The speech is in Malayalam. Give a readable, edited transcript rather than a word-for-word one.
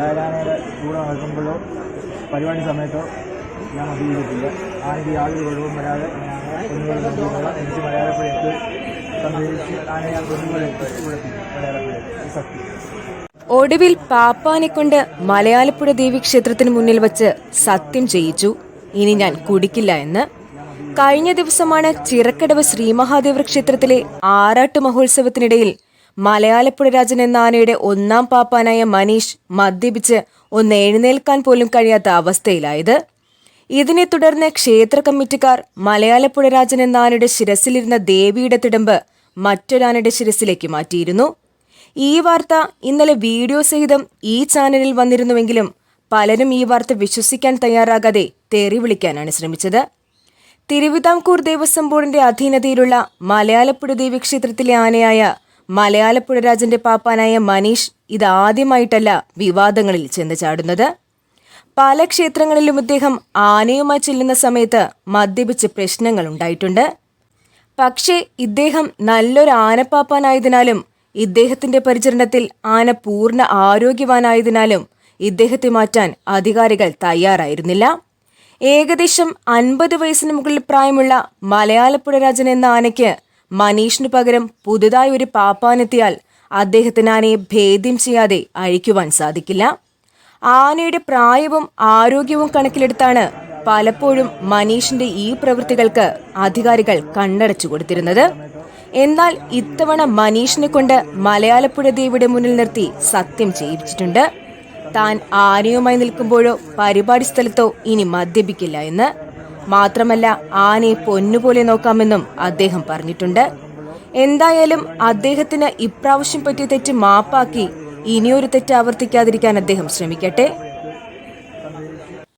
കാരാനയുടെ കൂടെ നടക്കുമ്പോഴോ പരിപാടി സമയത്തോ ഞാൻ മദ്യപിച്ചിട്ടില്ല. ആനയ്ക്ക് യാതൊരു കുഴപ്പവും വരാതെ എനിക്ക് മലയാളപ്പുഴയ്ക്ക് സംബന്ധിച്ച് ആനയെ ഞാൻ കൊണ്ടുപോലെ മലയാളപ്പുഴ സത്യം. ഒടുവിൽ പാപ്പാനെ കൊണ്ട് മലയാളപ്പുഴ ദേവീക്ഷേത്രത്തിന് മുന്നിൽ വച്ച് സത്യം ചെയ്യിച്ചു, ഇനി ഞാൻ കുടിക്കില്ല എന്ന്. കഴിഞ്ഞ ദിവസമാണ് ചിറക്കടവ് ശ്രീമഹാദേവർ ക്ഷേത്രത്തിലെ ആറാട്ട് മഹോത്സവത്തിനിടയിൽ മലയാളപ്പുഴ രാജൻ എന്ന ആനയുടെ ഒന്നാം പാപ്പാനായ മനീഷ് മദ്യപിച്ച് ഒന്ന് എഴുന്നേൽക്കാൻ പോലും കഴിയാത്ത അവസ്ഥയിലായത്. ഇതിനെ തുടർന്ന് ക്ഷേത്ര കമ്മിറ്റിക്കാർ മലയാളപ്പുഴ രാജൻ എന്ന ആനയുടെ ശിരസിലിരുന്ന ദേവിയുടെ തിടമ്പ് മറ്റൊരാനയുടെ ശിരസിലേക്ക് മാറ്റിയിരുന്നു. ഈ വാർത്ത ഇന്നലെ വീഡിയോ സഹിതം ഈ ചാനലിൽ വന്നിരുന്നുവെങ്കിലും പലരും ഈ വാർത്ത വിശ്വസിക്കാൻ തയ്യാറാകാതെ തെറി വിളിക്കാനാണ് ശ്രമിച്ചത്. തിരുവിതാംകൂർ ദേവസ്വം ബോർഡിന്റെ അധീനതയിലുള്ള മലയാളപ്പുഴ ദേവീക്ഷേത്രത്തിലെ ആനയായ മലയാളപ്പുഴ രാജന്റെ പാപ്പാനായ മനീഷ് ഇതാദ്യമായിട്ടല്ല വിവാദങ്ങളിൽ ചെന്ന് ചാടുന്നത്. പല ക്ഷേത്രങ്ങളിലും ഇദ്ദേഹം ആനയുമായി ചെല്ലുന്ന സമയത്ത് മദ്യപിച്ച് പ്രശ്നങ്ങൾ ഉണ്ടായിട്ടുണ്ട്. പക്ഷേ ഇദ്ദേഹം നല്ലൊരു ആനപ്പാപ്പാനായതിനാലും ഇദ്ദേഹത്തിന്റെ പരിചരണത്തിൽ ആന പൂർണ്ണ ആരോഗ്യവാനായതിനാലും ഇദ്ദേഹത്തെ മാറ്റാൻ അധികാരികൾ തയ്യാറായിരുന്നില്ല. ഏകദേശം 50 വയസ്സിന് മുകളിൽ പ്രായമുള്ള മലയാളപ്പുഴ രാജൻ എന്ന ആനയ്ക്ക് മനീഷിനു പകരം പുതുതായി ഒരു പാപ്പാനെത്തിയാൽ അദ്ദേഹത്തിന് ആനയെ ഭേദ്യം ചെയ്യാതെ അഴിക്കുവാൻ സാധിക്കില്ല. ആനയുടെ പ്രായവും ആരോഗ്യവും കണക്കിലെടുത്താണ് പലപ്പോഴും മനീഷിന്റെ ഈ പ്രവൃത്തികൾക്ക് അധികാരികൾ കണ്ണടച്ചു കൊടുത്തിരുന്നത്. എന്നാൽ ഇത്തവണ മനീഷിനെ കൊണ്ട് മലയാളപ്പുഴ ദേവിയുടെ മുന്നിൽ നിർത്തി സത്യം ചെയ്യിച്ചിട്ടുണ്ട്. താൻ ആനയുമായി നിൽക്കുമ്പോഴോ പരിപാടി സ്ഥലത്തോ ഇനി മദ്യപിക്കില്ല എന്ന്. മാത്രമല്ല ആനയെ പൊന്നുപോലെ നോക്കാമെന്നും അദ്ദേഹം പറഞ്ഞിട്ടുണ്ട്. എന്തായാലും അദ്ദേഹത്തിന് ഇപ്രാവശ്യം പറ്റിയ തെറ്റ് മാപ്പാക്കി ഇനിയൊരു തെറ്റ് ആവർത്തിക്കാതിരിക്കാൻ അദ്ദേഹം ശ്രമിക്കട്ടെ.